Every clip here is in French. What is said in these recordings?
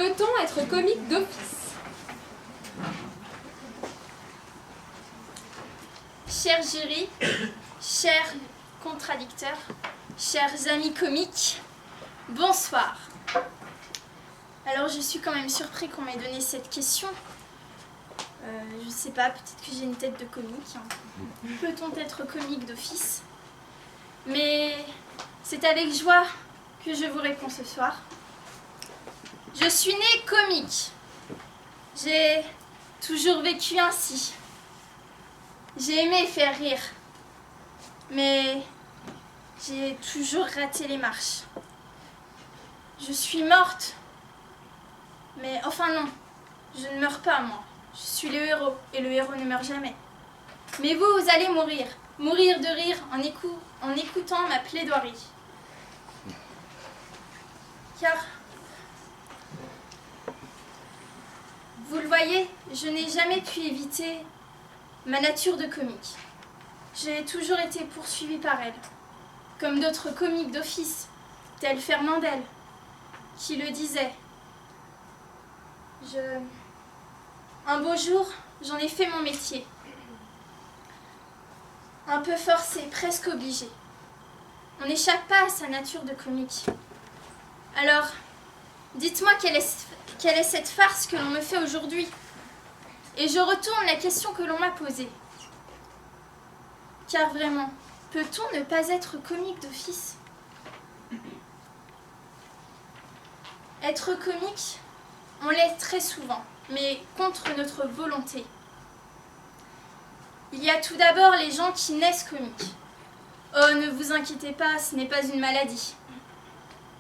Peut-on être comique d'office? Cher jury, chers contradicteurs, chers amis comiques, bonsoir. Alors je suis quand même surpris qu'on m'ait donné cette question. Je sais pas, peut-être que j'ai une tête de comique. Peut-on être comique d'office? Mais c'est avec joie que je vous réponds ce soir. Je suis née comique. J'ai toujours vécu ainsi. J'ai aimé faire rire. Mais j'ai toujours raté les marches. Je suis morte. Mais enfin non, je ne meurs pas moi. Je suis le héros et le héros ne meurt jamais. Mais vous, vous allez mourir. Mourir de rire en écoutant ma plaidoirie. Car, vous le voyez, je n'ai jamais pu éviter ma nature de comique. J'ai toujours été poursuivie par elle, comme d'autres comiques d'office, tel Fernandel, qui le disait. Un beau jour, j'en ai fait mon métier. Un peu forcé, presque obligé. On n'échappe pas à sa nature de comique. Alors, dites-moi quelle est cette farce que l'on me fait aujourd'hui? Et je retourne la question que l'on m'a posée. Car vraiment, peut-on ne pas être comique d'office? Être comique, on l'est très souvent, mais contre notre volonté. Il y a tout d'abord les gens qui naissent comiques. Oh, ne vous inquiétez pas, ce n'est pas une maladie.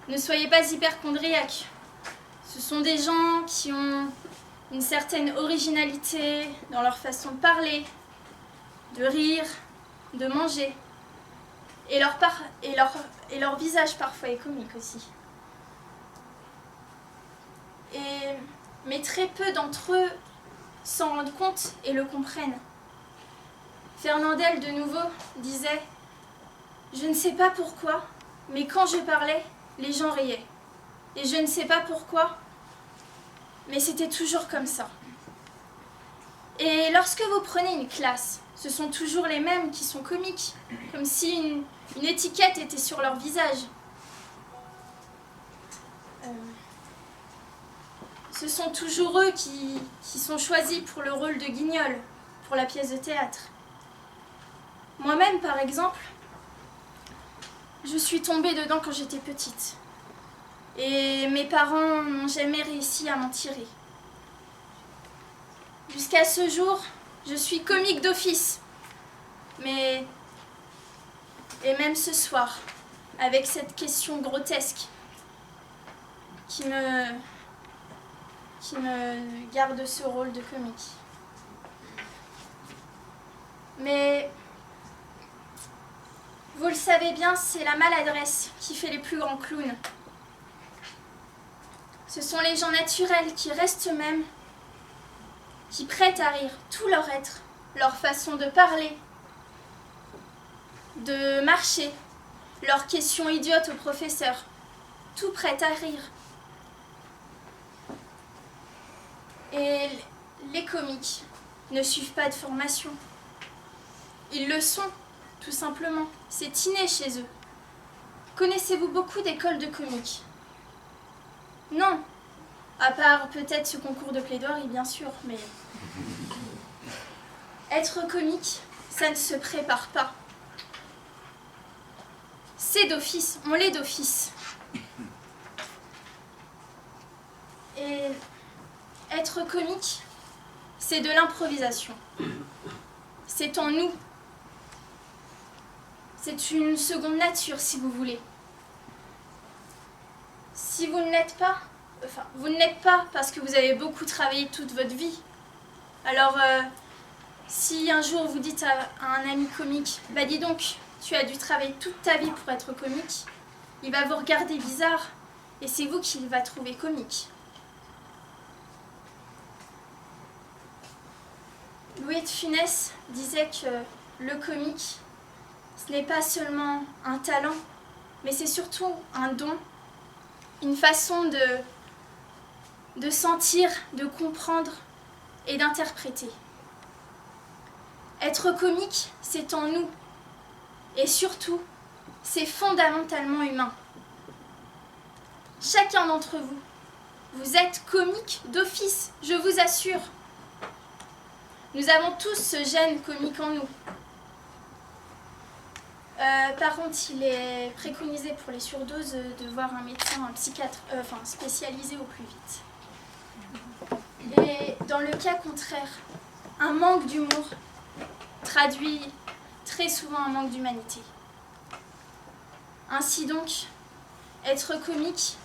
Ne soyez pas hyperchondriaque. Ce sont des gens qui ont une certaine originalité dans leur façon de parler, de rire, de manger. Et leur visage parfois est comique aussi. Mais très peu d'entre eux s'en rendent compte et le comprennent. Fernandel, de nouveau, disait « Je ne sais pas pourquoi, mais quand je parlais, les gens riaient. Et je ne sais pas pourquoi, mais c'était toujours comme ça. » Et lorsque vous prenez une classe, ce sont toujours les mêmes qui sont comiques, comme si une étiquette était sur leur visage. Ce sont toujours eux qui sont choisis pour le rôle de Guignol, pour la pièce de théâtre. Moi-même, par exemple, je suis tombée dedans quand j'étais petite. Et mes parents n'ont jamais réussi à m'en tirer. Jusqu'à ce jour, je suis comique d'office. Et même ce soir, avec cette question grotesque qui me garde ce rôle de comique. Mais vous le savez bien, c'est la maladresse qui fait les plus grands clowns. Ce sont les gens naturels qui restent eux-mêmes, qui prêtent à rire tout leur être, leur façon de parler, de marcher, leurs questions idiotes au professeur, tout prêt à rire. Et les comiques ne suivent pas de formation. Ils le sont, tout simplement. C'est inné chez eux. Connaissez-vous beaucoup d'écoles de comiques? Non. À part peut-être ce concours de plaidoirie, bien sûr, mais... Être comique, ça ne se prépare pas. C'est d'office, on l'est d'office. Et être comique, c'est de l'improvisation. C'est en nous. C'est une seconde nature, si vous voulez. Si vous ne l'êtes pas, vous ne l'êtes pas parce que vous avez beaucoup travaillé toute votre vie. Alors, si un jour vous dites à un ami comique, « Bah dis donc, tu as dû travailler toute ta vie pour être comique », il va vous regarder bizarre et c'est vous qu'il va trouver comique. Louis de Funès disait que le comique, ce n'est pas seulement un talent, mais c'est surtout un don, une façon de sentir, de comprendre et d'interpréter. Être comique, c'est en nous. Et surtout, c'est fondamentalement humain. Chacun d'entre vous, vous êtes comique d'office, je vous assure. Nous avons tous ce gène comique en nous. Par contre, il est préconisé pour les surdoses de voir un médecin, un psychiatre, spécialisé au plus vite. Et dans le cas contraire, un manque d'humour traduit très souvent un manque d'humanité. Ainsi donc, être comique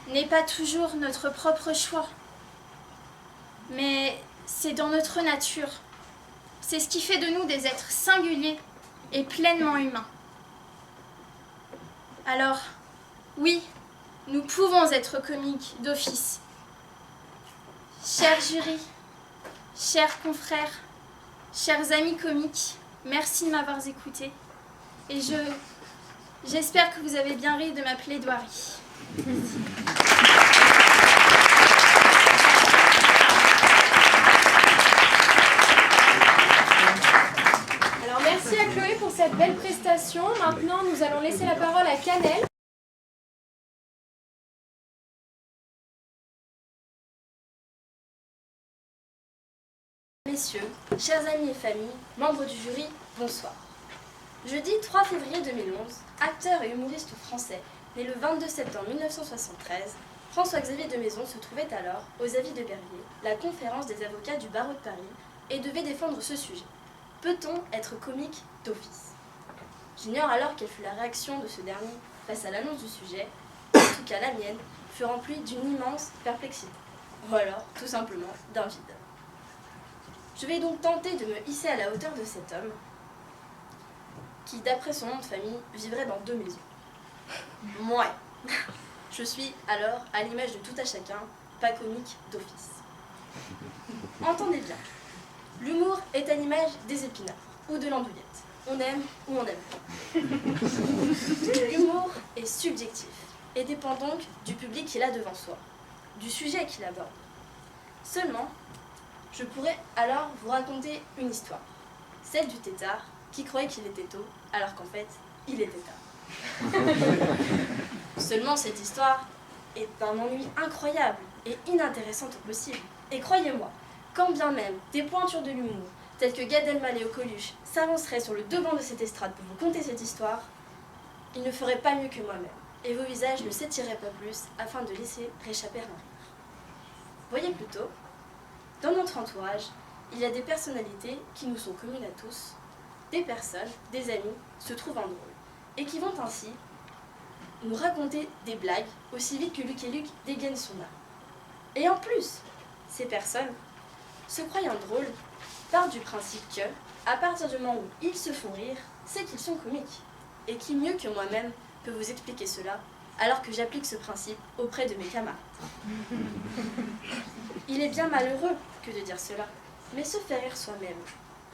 n'est pas toujours notre propre choix, mais c'est dans notre nature. C'est ce qui fait de nous des êtres singuliers et pleinement humains. Alors, oui, nous pouvons être comiques d'office. Chers jurys, chers confrères, chers amis comiques, merci de m'avoir écouté et j'espère que vous avez bien ri de ma plaidoirie. Alors merci à Chloé pour cette belle prestation. Maintenant, nous allons laisser la parole à Canel. Messieurs, chers amis et familles, membres du jury, bonsoir. Jeudi 3 février 2011, acteur et humoriste français, né le 22 septembre 1973, François-Xavier de Maison se trouvait alors, aux avis de Berlier, la conférence des avocats du barreau de Paris, et devait défendre ce sujet. Peut-on être comique d'office ? J'ignore alors quelle fut la réaction de ce dernier face à l'annonce du sujet, en tout cas la mienne fut remplie d'une immense perplexité, ou alors, tout simplement, d'un vide. Je vais donc tenter de me hisser à la hauteur de cet homme qui, d'après son nom de famille, vivrait dans 2 maisons. Moi, je suis alors, à l'image de tout à chacun, pas comique d'office. Entendez bien, l'humour est à l'image des épinards ou de l'andouillette. On aime ou on n'aime pas. L'humour est subjectif et dépend donc du public qu'il a devant soi, du sujet qu'il aborde. Seulement, je pourrais alors vous raconter une histoire, celle du tétard qui croyait qu'il était tôt, alors qu'en fait, il était tard. Seulement, cette histoire est d'un ennui incroyable et inintéressante au possible. Et croyez-moi, quand bien même des pointures de l'humour, telles que Gad Elmaleh ou Coluche, s'avanceraient sur le devant de cette estrade pour vous conter cette histoire, ils ne feraient pas mieux que moi-même, et vos visages ne s'étireraient pas plus afin de laisser réchapper un rire. Voyez plutôt, dans notre entourage, il y a des personnalités qui nous sont communes à tous, des personnes, des amis, se trouvant drôles, et qui vont ainsi nous raconter des blagues aussi vite que Luc et Luc dégainent son art. Et en plus, ces personnes, se croyant drôles, partent du principe que, à partir du moment où ils se font rire, c'est qu'ils sont comiques. Et qui mieux que moi-même peut vous expliquer cela, alors que j'applique ce principe auprès de mes camarades. Il est bien malheureux que de dire cela, mais se faire rire soi-même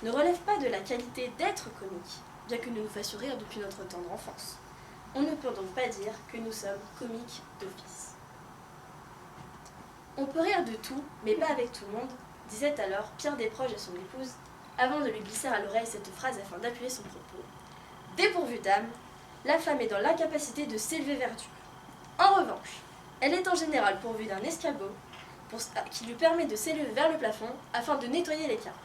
ne relève pas de la qualité d'être comique, bien que nous nous fassions rire depuis notre tendre enfance. On ne peut donc pas dire que nous sommes comiques d'office. On peut rire de tout, mais pas avec tout le monde, disait alors Pierre Desproges à son épouse, avant de lui glisser à l'oreille cette phrase afin d'appuyer son propos. Dépourvue d'âme, la femme est dans l'incapacité de s'élever vers Dieu. En revanche, elle est en général pourvue d'un escabeau qui lui permet de s'élever vers le plafond afin de nettoyer les carreaux.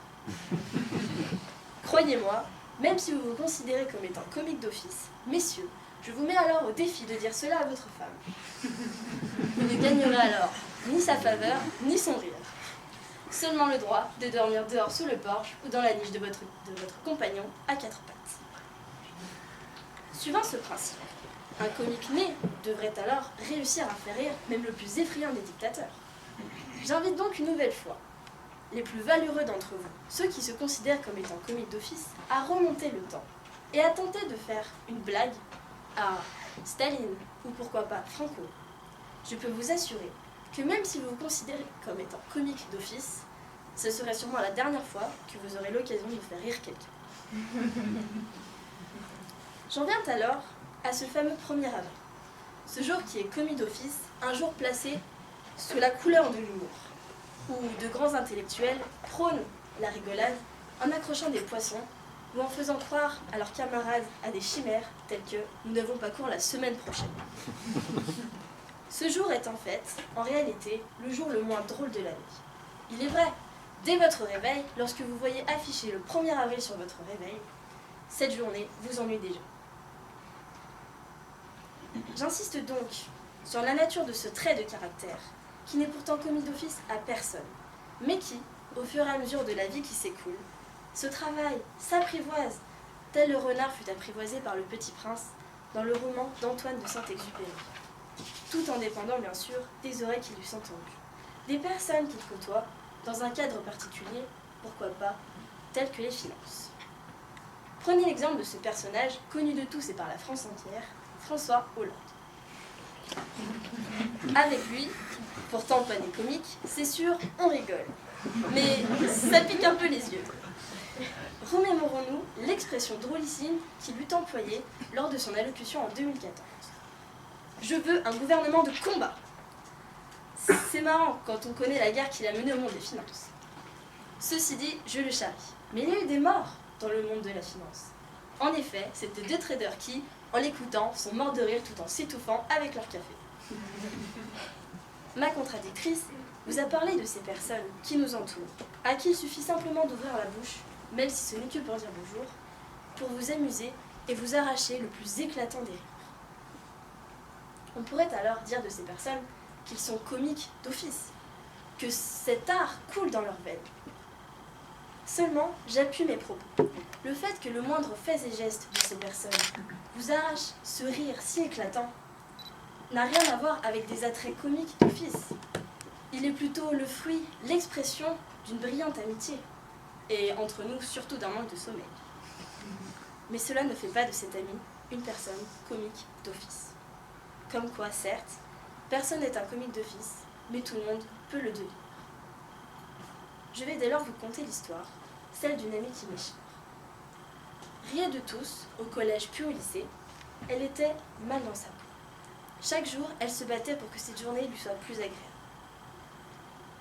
Croyez-moi, même si vous vous considérez comme étant comique d'office, messieurs, je vous mets alors au défi de dire cela à votre femme. Vous ne gagnerez alors ni sa faveur, ni son rire. Seulement le droit de dormir dehors sous le porche ou dans la niche de votre compagnon à 4 pattes. Suivant ce principe, un comique né devrait alors réussir à faire rire même le plus effrayant des dictateurs. J'invite donc une nouvelle fois les plus valeureux d'entre vous, ceux qui se considèrent comme étant comiques d'office, à remonter le temps et à tenter de faire une blague à Staline ou pourquoi pas Franco. Je peux vous assurer que même si vous vous considérez comme étant comique d'office, ce serait sûrement la dernière fois que vous aurez l'occasion de faire rire quelqu'un. J'en viens alors à ce fameux 1er avril, ce jour qui est commis d'office, un jour placé sous la couleur de l'humour, où de grands intellectuels prônent la rigolade en accrochant des poissons ou en faisant croire à leurs camarades à des chimères telles que « nous n'avons pas cours la semaine prochaine ». Ce jour est en fait, en réalité, le jour le moins drôle de l'année. Il est vrai, dès votre réveil, lorsque vous voyez afficher le 1er avril sur votre réveil, cette journée vous ennuie déjà. J'insiste donc sur la nature de ce trait de caractère, qui n'est pourtant commis d'office à personne, mais qui, au fur et à mesure de la vie qui s'écoule, se travaille, s'apprivoise, tel le renard fut apprivoisé par le Petit Prince dans le roman d'Antoine de Saint-Exupéry, tout en dépendant bien sûr des oreilles qui lui sont tendues, des personnes qu'il côtoie, dans un cadre particulier, pourquoi pas, tel que les finances. Prenez l'exemple de ce personnage, connu de tous et par la France entière, François Hollande. Avec lui, pourtant pas des comiques, c'est sûr, on rigole. Mais ça pique un peu les yeux. Remémorons-nous l'expression drôlissime qu'il eut employée lors de son allocution en 2014. « Je veux un gouvernement de combat ». C'est marrant quand on connaît la guerre qu'il a menée au monde des finances. Ceci dit, je le charrie. Mais il y a eu des morts dans le monde de la finance. En effet, c'était deux traders qui, en l'écoutant, sont morts de rire tout en s'étouffant avec leur café. Ma contradictrice vous a parlé de ces personnes qui nous entourent, à qui il suffit simplement d'ouvrir la bouche, même si ce n'est que pour dire bonjour, pour vous amuser et vous arracher le plus éclatant des rires. On pourrait alors dire de ces personnes qu'ils sont comiques d'office, que cet art coule dans leurs veines. Seulement, j'appuie mes propos. Le fait que le moindre fait et geste de ces personnes vous arrache ce rire si éclatant n'a rien à voir avec des attraits comiques d'office. Il est plutôt le fruit, l'expression d'une brillante amitié, et entre nous surtout d'un manque de sommeil. Mais cela ne fait pas de cet ami une personne comique d'office. Comme quoi, certes, personne n'est un comique d'office, mais tout le monde peut le devenir. Je vais dès lors vous conter l'histoire, celle d'une amie qui m'est chère. Riait de tous, au collège puis au lycée, elle était mal dans sa peau. Chaque jour, elle se battait pour que cette journée lui soit plus agréable.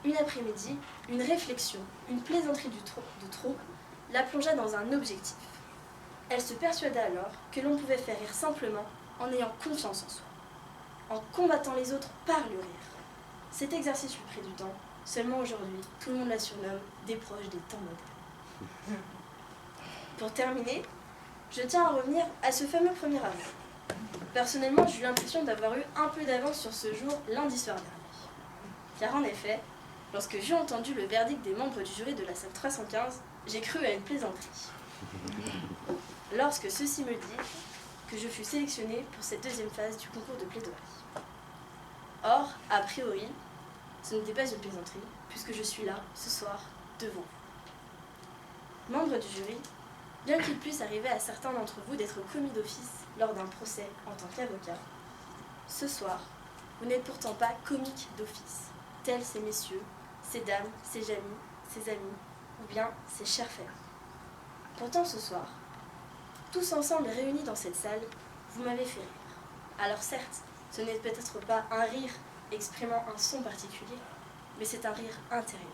Une après-midi, une réflexion, une plaisanterie de trop, la plongea dans un objectif. Elle se persuada alors que l'on pouvait faire rire simplement en ayant confiance en soi, en combattant les autres par le rire. Cet exercice lui prit du temps, seulement aujourd'hui, tout le monde la surnomme des proches des temps modernes. Pour terminer, je tiens à revenir à ce fameux 1er avril. Personnellement, j'ai eu l'impression d'avoir eu un peu d'avance sur ce jour lundi soir dernier. Car en effet, lorsque j'ai entendu le verdict des membres du jury de la salle 315, j'ai cru à une plaisanterie. Lorsque ceci me dit que je fus sélectionnée pour cette deuxième phase du concours de plaidoirie. Or, a priori, ce n'était pas une plaisanterie, puisque je suis là, ce soir, devant vous. Membres du jury, bien qu'il puisse arriver à certains d'entre vous d'être commis d'office lors d'un procès en tant qu'avocat, ce soir, vous n'êtes pourtant pas comique d'office, tels ces messieurs, ces dames, ces amis, ou bien ces chers frères. Pourtant ce soir, tous ensemble réunis dans cette salle, vous m'avez fait rire. Alors certes, ce n'est peut-être pas un rire exprimant un son particulier, mais c'est un rire intérieur,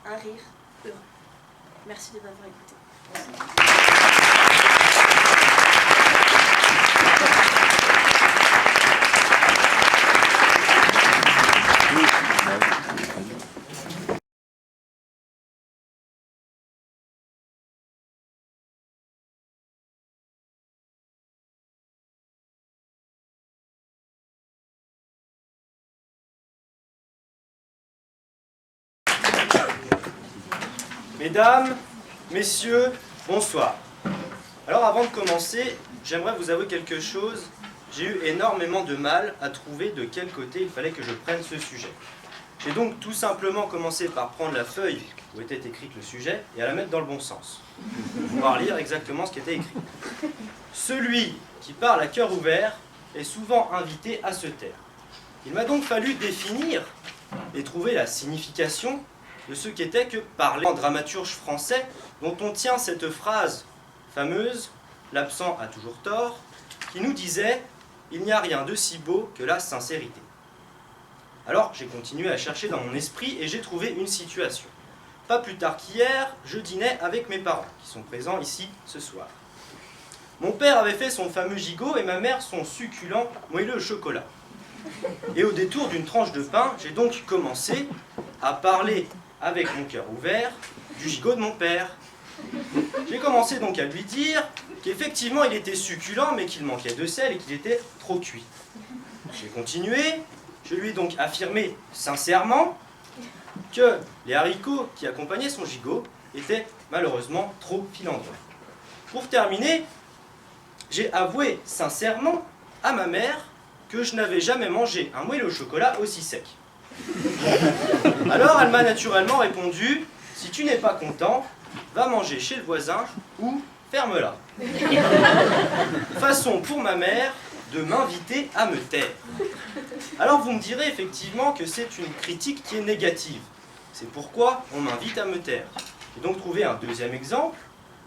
un rire heureux. Merci de m'avoir écouté. Mesdames, messieurs, bonsoir. Alors avant de commencer, j'aimerais vous avouer quelque chose. J'ai eu énormément de mal à trouver de quel côté il fallait que je prenne ce sujet. J'ai donc tout simplement commencé par prendre la feuille où était écrite le sujet et à la mettre dans le bon sens, pour pouvoir lire exactement ce qui était écrit. Celui qui parle à cœur ouvert est souvent invité à se taire. Il m'a donc fallu définir et trouver la signification de ce qu'était que parler en dramaturge français dont on tient cette phrase fameuse « l'absent a toujours tort » qui nous disait « il n'y a rien de si beau que la sincérité ». Alors j'ai continué à chercher dans mon esprit et j'ai trouvé une situation. Pas plus tard qu'hier, je dînais avec mes parents, qui sont présents ici ce soir. Mon père avait fait son fameux gigot et ma mère son succulent moelleux au chocolat. Et au détour d'une tranche de pain, j'ai donc commencé à parler avec mon cœur ouvert du gigot de mon père. J'ai commencé donc à lui dire qu'effectivement il était succulent mais qu'il manquait de sel et qu'il était trop cuit. J'ai continué, je lui ai donc affirmé sincèrement que les haricots qui accompagnaient son gigot étaient malheureusement trop filandreux. Pour terminer, j'ai avoué sincèrement à ma mère que je n'avais jamais mangé un moelleux au chocolat aussi sec. Alors elle m'a naturellement répondu « Si tu n'es pas content, va manger chez le voisin ou ferme-la. » Façon pour ma mère de m'inviter à me taire. Alors vous me direz effectivement que c'est une critique qui est négative. C'est pourquoi on m'invite à me taire. J'ai donc trouvé un deuxième exemple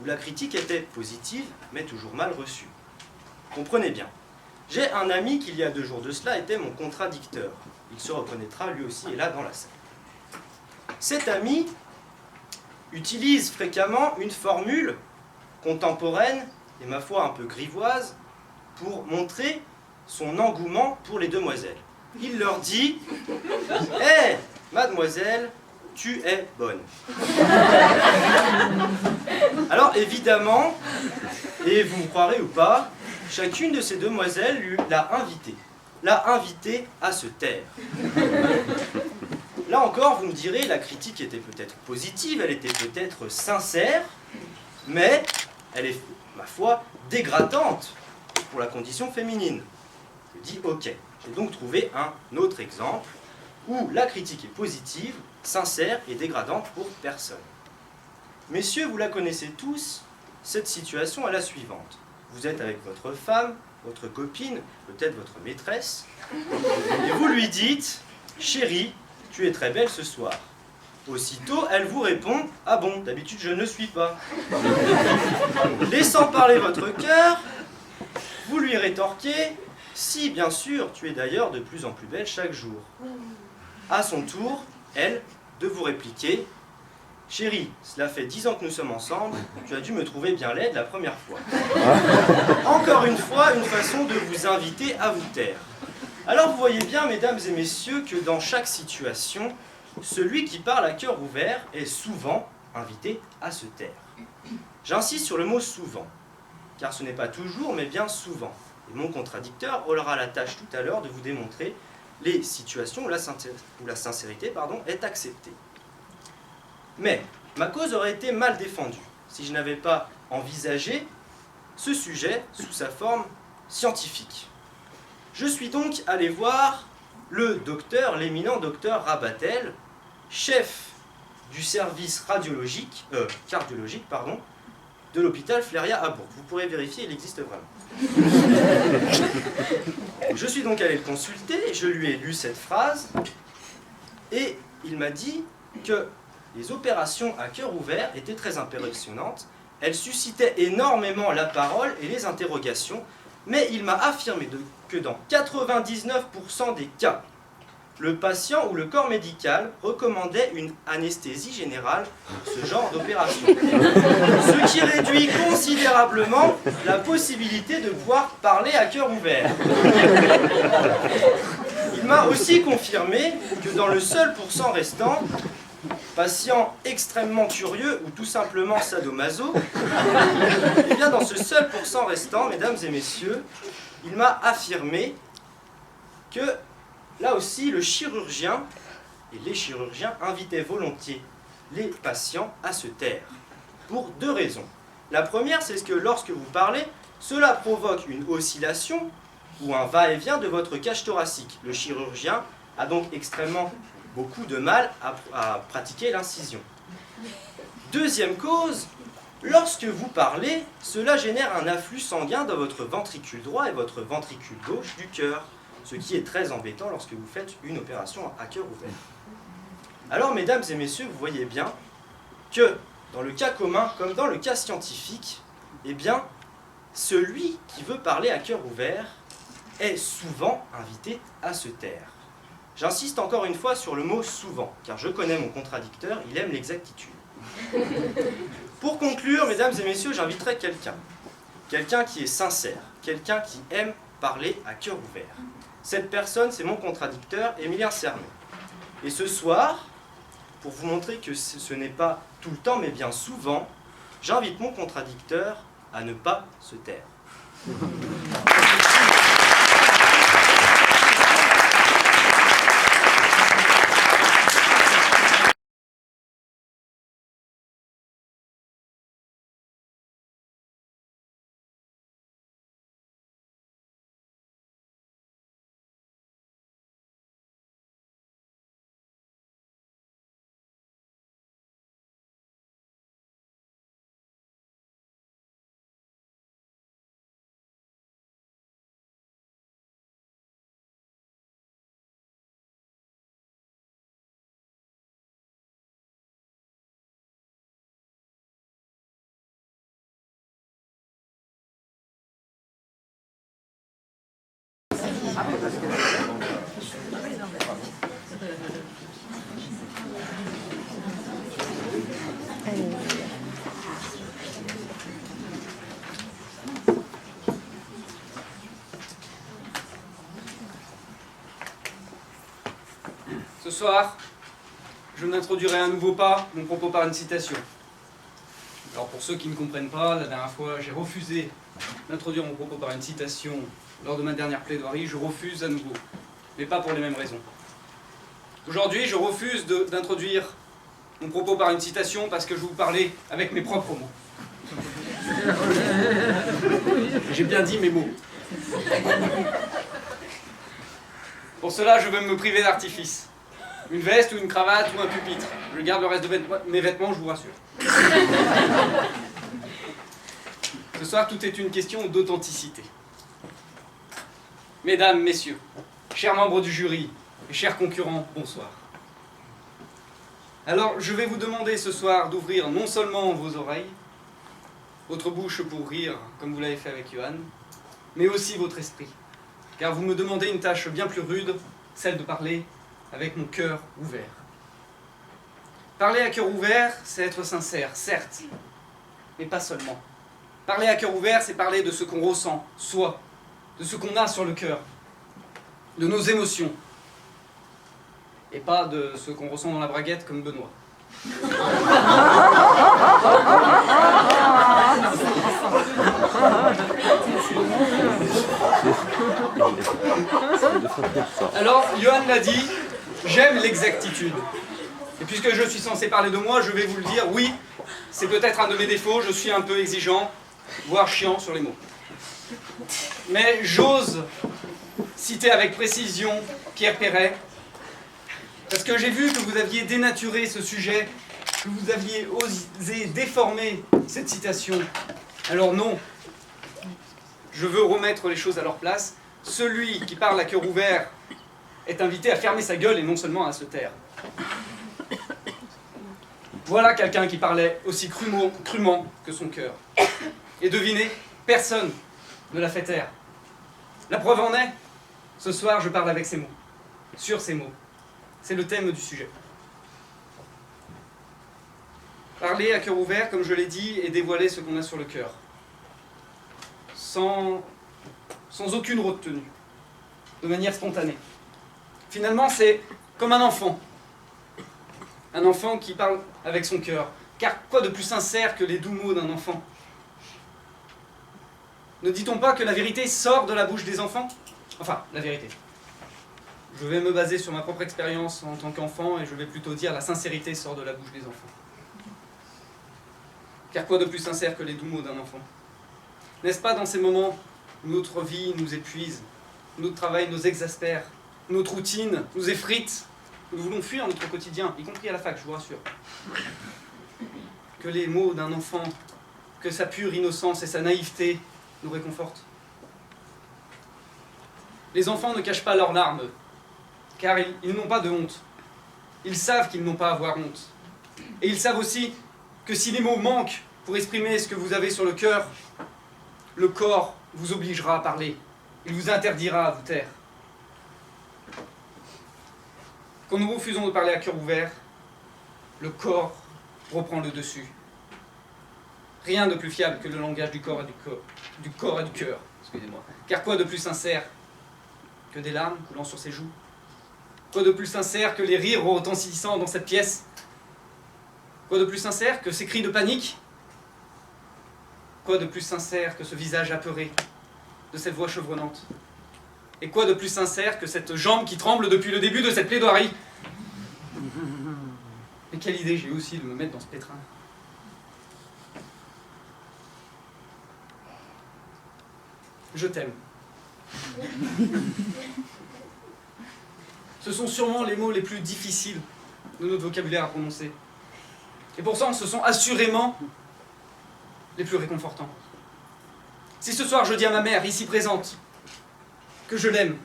où la critique était positive mais toujours mal reçue. Comprenez bien. J'ai un ami qui il y a 2 jours de cela était mon contradicteur. Il se reconnaîtra lui aussi est là dans la salle. Cet ami utilise fréquemment une formule contemporaine et ma foi un peu grivoise pour montrer son engouement pour les demoiselles. Il leur dit « Hé, mademoiselle, tu es bonne. » Alors évidemment, et vous me croirez ou pas, chacune de ces demoiselles l'a invité à se taire. Là encore, vous me direz, la critique était peut-être positive, elle était peut-être sincère, mais elle est, ma foi, dégradante pour la condition féminine. Je dis ok. J'ai donc trouvé un autre exemple où la critique est positive, sincère et dégradante pour personne. Messieurs, vous la connaissez tous, cette situation est la suivante. Vous êtes avec votre femme, votre copine, peut-être votre maîtresse, et vous lui dites « Chérie, tu es très belle ce soir ». Aussitôt, elle vous répond « Ah bon, d'habitude je ne suis pas ». Laissant parler votre cœur, vous lui rétorquez « Si, bien sûr, tu es d'ailleurs de plus en plus belle chaque jour ». À son tour, elle, de vous répliquer « Chérie, cela fait 10 ans que nous sommes ensemble, tu as dû me trouver bien laide la première fois. » Encore une fois, une façon de vous inviter à vous taire. Alors vous voyez bien, mesdames et messieurs, que dans chaque situation, celui qui parle à cœur ouvert est souvent invité à se taire. J'insiste sur le mot « souvent », car ce n'est pas toujours, mais bien souvent. Et mon contradicteur aura la tâche tout à l'heure de vous démontrer les situations où la sincérité est acceptée. Mais ma cause aurait été mal défendue si je n'avais pas envisagé ce sujet sous sa forme scientifique. Je suis donc allé voir l'éminent docteur Rabatel, chef du service cardiologique de l'hôpital Fléria à Bourg. Vous pourrez vérifier, il existe vraiment. Je suis donc allé le consulter, je lui ai lu cette phrase, et il m'a dit que les opérations à cœur ouvert étaient très impressionnantes, elles suscitaient énormément la parole et les interrogations, mais il m'a affirmé que dans 99% des cas, le patient ou le corps médical recommandait une anesthésie générale pour ce genre d'opération. Ce qui réduit considérablement la possibilité de pouvoir parler à cœur ouvert. Il m'a aussi confirmé que dans le seul pourcent restant, patient extrêmement curieux ou tout simplement sadomaso, et bien dans ce seul pourcent restant, mesdames et messieurs, il m'a affirmé que là aussi le chirurgien et les chirurgiens invitaient volontiers les patients à se taire, pour 2 raisons. La première, c'est que lorsque vous parlez, cela provoque une oscillation ou un va-et-vient de votre cage thoracique. Le chirurgien a donc beaucoup de mal à pratiquer l'incision. Deuxième cause, lorsque vous parlez, cela génère un afflux sanguin dans votre ventricule droit et votre ventricule gauche du cœur, ce qui est très embêtant lorsque vous faites une opération à cœur ouvert. Alors, mesdames et messieurs, vous voyez bien que dans le cas commun, comme dans le cas scientifique, eh bien, celui qui veut parler à cœur ouvert est souvent invité à se taire. J'insiste encore une fois sur le mot « souvent », car je connais mon contradicteur, il aime l'exactitude. Pour conclure, mesdames et messieurs, j'inviterai quelqu'un qui est sincère, quelqu'un qui aime parler à cœur ouvert. Cette personne, c'est mon contradicteur, Émilien Cernay. Et ce soir, pour vous montrer que ce n'est pas tout le temps, mais bien souvent, j'invite mon contradicteur à ne pas se taire. Ce soir, je n'introduirai à nouveau pas mon propos par une citation. Alors pour ceux qui ne comprennent pas, la dernière fois j'ai refusé d'introduire mon propos par une citation lors de ma dernière plaidoirie, je refuse à nouveau, mais pas pour les mêmes raisons. Aujourd'hui, je refuse d'introduire mon propos par une citation parce que je vais vous parler avec mes propres mots. J'ai bien dit mes mots. Pour cela, je veux me priver d'artifice. Une veste ou une cravate ou un pupitre. Je garde le reste de mes vêtements, je vous rassure. Ce soir, tout est une question d'authenticité. Mesdames, messieurs, chers membres du jury et chers concurrents, bonsoir. Alors, je vais vous demander ce soir d'ouvrir non seulement vos oreilles, votre bouche pour rire, comme vous l'avez fait avec Johan, mais aussi votre esprit. Car vous me demandez une tâche bien plus rude, celle de parler avec mon cœur ouvert. Parler à cœur ouvert, c'est être sincère, certes, mais pas seulement. Parler à cœur ouvert, c'est parler de ce qu'on ressent, soi, de ce qu'on a sur le cœur, de nos émotions, et pas de ce qu'on ressent dans la braguette comme Benoît. Alors, Johan l'a dit, j'aime l'exactitude. Et puisque je suis censé parler de moi, je vais vous le dire, oui, c'est peut-être un de mes défauts, je suis un peu exigeant, voire chiant sur les mots. Mais j'ose citer avec précision Pierre Perret, parce que j'ai vu que vous aviez dénaturé ce sujet, que vous aviez osé déformer cette citation. Alors non, je veux remettre les choses à leur place. Celui qui parle à cœur ouvert est invité à fermer sa gueule et non seulement à se taire. Voilà quelqu'un qui parlait aussi crûment que son cœur. Et devinez, personne ne l'a fait taire. La preuve en est, ce soir je parle avec ces mots, sur ces mots. C'est le thème du sujet. Parler à cœur ouvert, comme je l'ai dit, et dévoiler ce qu'on a sur le cœur. Sans aucune retenue, de manière spontanée. Finalement, c'est comme un enfant. Un enfant qui parle avec son cœur. Car quoi de plus sincère que les doux mots d'un enfant? Ne dit-on pas que la vérité sort de la bouche des enfants? Enfin, la vérité. Je vais me baser sur ma propre expérience en tant qu'enfant et je vais plutôt dire la sincérité sort de la bouche des enfants. Car quoi de plus sincère que les doux mots d'un enfant? N'est-ce pas dans ces moments où notre vie nous épuise, notre travail nous exaspère, notre routine nous effrite, nous voulons fuir notre quotidien, y compris à la fac, je vous rassure, que les mots d'un enfant, que sa pure innocence et sa naïveté nous réconfortent? Les enfants ne cachent pas leurs larmes, car ils n'ont pas de honte. Ils savent qu'ils n'ont pas à avoir honte. Et ils savent aussi que si les mots manquent pour exprimer ce que vous avez sur le cœur, le corps vous obligera à parler. Il vous interdira à vous taire. Quand nous refusons de parler à cœur ouvert, le corps reprend le dessus. Rien de plus fiable que le langage du corps et du cœur. Excusez-moi. Car quoi de plus sincère que des larmes coulant sur ses joues? Quoi de plus sincère que les rires retentissant dans cette pièce? Quoi de plus sincère que ces cris de panique? Quoi de plus sincère que ce visage apeuré de cette voix chevronnante? Et quoi de plus sincère que cette jambe qui tremble depuis le début de cette plaidoirie? Mais quelle idée j'ai eu aussi de me mettre dans ce pétrin. Je t'aime. Ce sont sûrement les mots les plus difficiles de notre vocabulaire à prononcer. Et pourtant, ce sont assurément les plus réconfortants. Si ce soir je dis à ma mère, ici présente, que je l'aime,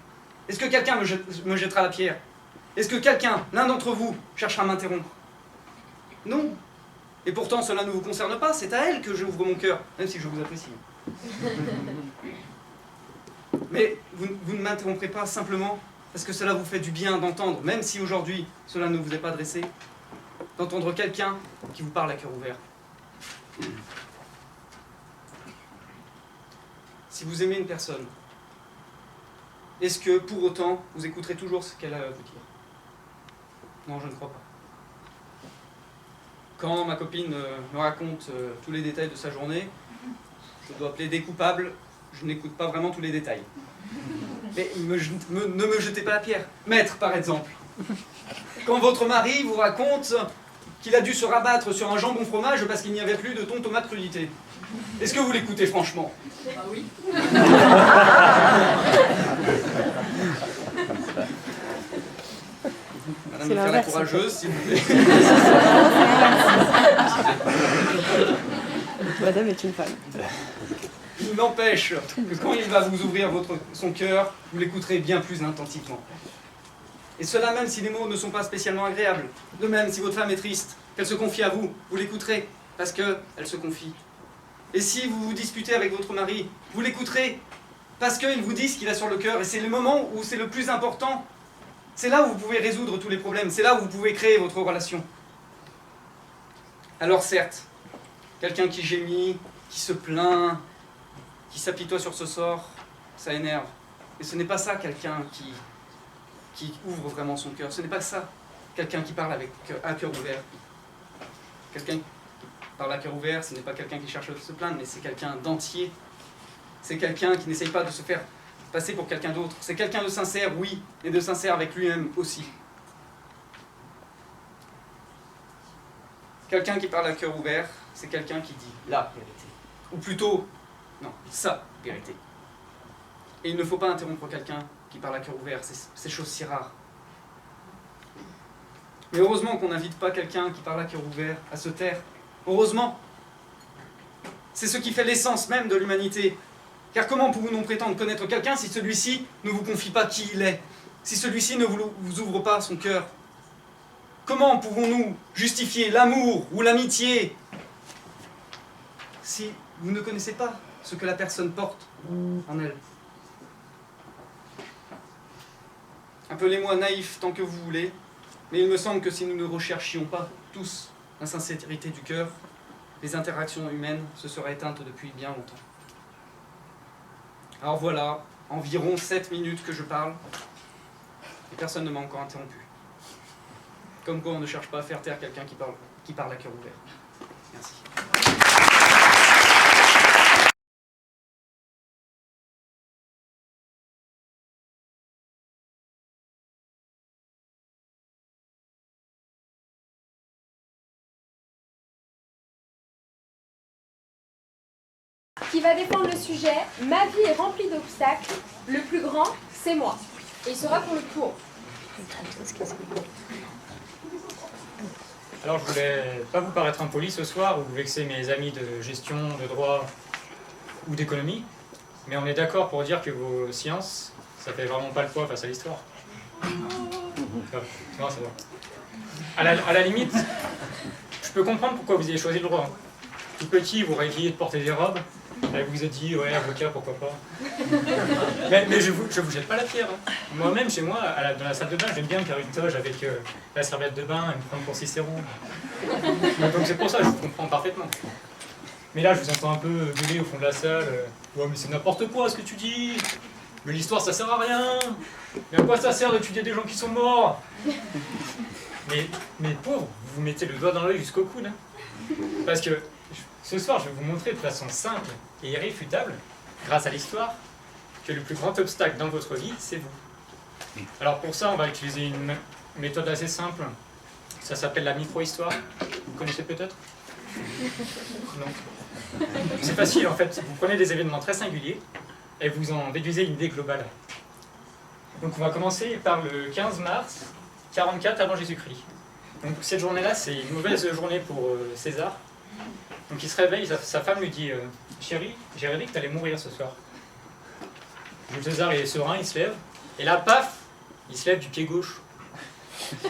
est-ce que quelqu'un me jettera la pierre? Est-ce que quelqu'un, l'un d'entre vous, cherchera à m'interrompre? Non. Et pourtant, cela ne vous concerne pas, c'est à elle que j'ouvre mon cœur, même si je vous apprécie. Mais vous ne m'interromprez pas simplement parce que cela vous fait du bien d'entendre, même si aujourd'hui cela ne vous est pas adressé, d'entendre quelqu'un qui vous parle à cœur ouvert. Si vous aimez une personne, est-ce que pour autant vous écouterez toujours ce qu'elle a à vous dire? Non, je ne crois pas. Quand ma copine me raconte tous les détails de sa journée, je dois plaider coupable, je n'écoute pas vraiment tous les détails. Mais ne me jetez pas la pierre. Maître, par exemple. Quand votre mari vous raconte qu'il a dû se rabattre sur un jambon fromage parce qu'il n'y avait plus de thon, tomate, crudité, est-ce que vous l'écoutez franchement? Bah oui. Madame, faire la courageuse, s'il vous plaît. Madame est une femme. Il n'empêche que quand il va vous ouvrir son cœur, vous l'écouterez bien plus intensivement. Et cela même si les mots ne sont pas spécialement agréables. De même, si votre femme est triste, qu'elle se confie à vous, vous l'écouterez, parce qu'elle se confie. Et si vous vous disputez avec votre mari, vous l'écouterez, parce qu'il vous dit ce qu'il a sur le cœur, et c'est le moment où c'est le plus important. C'est là où vous pouvez résoudre tous les problèmes, c'est là où vous pouvez créer votre relation. Alors certes, quelqu'un qui gémit, qui se plaint, qui s'apitoie sur ce sort, ça énerve. Et ce n'est pas ça quelqu'un qui ouvre vraiment son cœur. Ce n'est pas ça quelqu'un qui parle à cœur ouvert. Quelqu'un qui parle à cœur ouvert, ce n'est pas quelqu'un qui cherche à se plaindre, mais c'est quelqu'un d'entier. C'est quelqu'un qui n'essaye pas de se faire passer pour quelqu'un d'autre. C'est quelqu'un de sincère, oui, et de sincère avec lui-même aussi. Quelqu'un qui parle à cœur ouvert, c'est quelqu'un qui dit la vérité. Ou plutôt, non, sa vérité. Et il ne faut pas interrompre quelqu'un qui parle à cœur ouvert, c'est chose si rare. Mais heureusement qu'on n'invite pas quelqu'un qui parle à cœur ouvert à se taire. Heureusement. C'est ce qui fait l'essence même de l'humanité. Car comment pouvons-nous prétendre connaître quelqu'un si celui-ci ne vous confie pas qui il est? Si celui-ci ne vous ouvre pas son cœur? Comment pouvons-nous justifier l'amour ou l'amitié si vous ne connaissez pas ce que la personne porte en elle? Appelez-moi naïf tant que vous voulez, mais il me semble que si nous ne recherchions pas tous la sincérité du cœur, les interactions humaines se seraient éteintes depuis bien longtemps. Alors voilà, environ 7 minutes que je parle, et personne ne m'a encore interrompu. Comme quoi on ne cherche pas à faire taire quelqu'un qui parle à cœur ouvert. Merci. Qui va défendre le sujet « Ma vie est remplie d'obstacles, le plus grand, c'est moi ». Et il sera pour le pour. Alors je voulais pas vous paraître impoli ce soir ou vexer mes amis de gestion, de droit ou d'économie, mais on est d'accord pour dire que vos sciences, ça fait vraiment pas le poids face à l'histoire. Non, c'est bon. À la limite, je peux comprendre pourquoi vous avez choisi le droit. Tout petit, vous rêviez de porter des robes, Elle vous a dit, ouais, avocat, pourquoi pas. Mais je vous jette pas la pierre. Hein. Moi-même, chez moi, dans la salle de bain, j'aime bien faire une toge avec la serviette de bain et me prendre pour Cicéron. Donc c'est pour ça que je vous comprends parfaitement. Mais là, je vous entends un peu gueuler au fond de la salle. Ouais, mais c'est n'importe quoi ce que tu dis. Mais l'histoire, ça sert à rien. Mais à quoi ça sert d'étudier des gens qui sont morts? Mais pauvre, vous vous mettez le doigt dans l'œil jusqu'au coude. Hein. Parce que ce soir, je vais vous montrer de façon simple et irréfutable, grâce à l'histoire, que le plus grand obstacle dans votre vie, c'est vous. Alors pour ça, on va utiliser une méthode assez simple. Ça s'appelle la micro-histoire. Vous connaissez peut-être? Non. C'est facile en fait. Vous prenez des événements très singuliers et vous en déduisez une idée globale. Donc on va commencer par le 15 mars 44 avant Jésus-Christ. Donc cette journée-là, c'est une mauvaise journée pour César. Donc il se réveille, sa femme lui dit chérie, j'ai rêvé que tu allais mourir ce soir. Jules César est serein, il se lève, et là, paf, il se lève du pied gauche.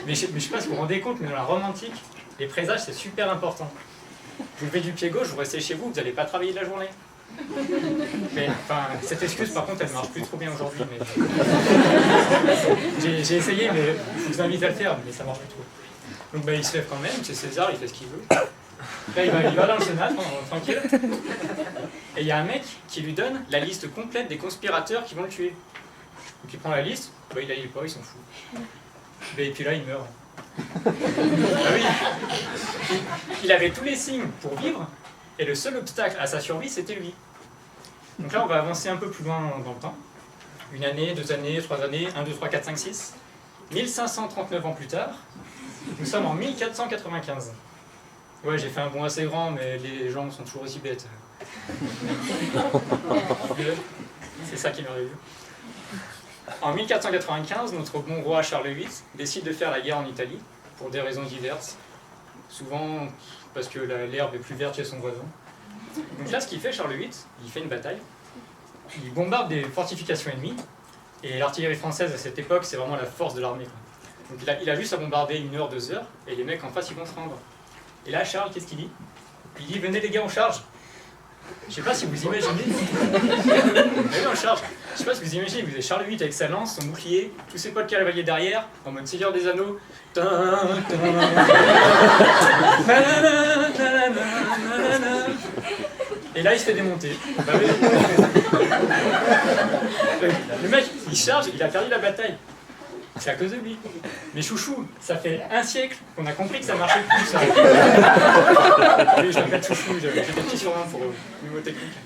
Mais je sais pas si vous vous rendez compte, mais dans la Rome antique, les présages c'est super important. Vous levez du pied gauche, vous restez chez vous, vous n'allez pas travailler de la journée. Mais enfin, cette excuse par contre elle marche plus trop bien aujourd'hui. Mais... j'ai essayé, mais je vous invite à le faire, mais ça marche plus trop. Donc il se lève quand même, c'est César, il fait ce qu'il veut. Là il va dans le Sénat, tranquille. Et il y a un mec qui lui donne la liste complète des conspirateurs qui vont le tuer. Donc il prend la liste, il la lit pas, il s'en fout. Et puis là il meurt. Ah oui. Il avait tous les signes pour vivre, et le seul obstacle à sa survie, c'était lui. Donc là, on va avancer un peu plus loin dans le temps. 1 année, 2 années, 3 années, 1, 2, 3, 4, 5, 6. 1539 ans plus tard, nous sommes en 1495. Ouais, j'ai fait un bond assez grand, mais les gens sont toujours aussi bêtes. C'est ça qui m'arrive. En 1495, notre bon roi Charles VIII décide de faire la guerre en Italie, pour des raisons diverses. Souvent parce que l'herbe est plus verte chez son voisin. Donc là, ce qu'il fait, Charles VIII, il fait une bataille. Il bombarde des fortifications ennemies. Et l'artillerie française, à cette époque, c'est vraiment la force de l'armée. Donc il a juste à bombarder 1 heure, 2 heures, et les mecs en face, ils vont se rendre. Et là, Charles, qu'est-ce qu'il dit? Il dit, venez les gars, on charge. Je sais pas si vous imaginez. Venez, on charge. Je sais pas si vous imaginez, vous avez Charles VIII avec sa lance, son bouclier, tous ses potes cavaliers derrière, en mode Seigneur des Anneaux. Et là, il se fait démonter. Bah, oui. Le mec, il charge, il a perdu la bataille. C'est à cause de lui. Mais chouchou, ça fait 1 siècle qu'on a compris que ça marchait plus, ça. Oui, je m'appelle chouchou, j'ai des petits surnoms pour mnémotechnique.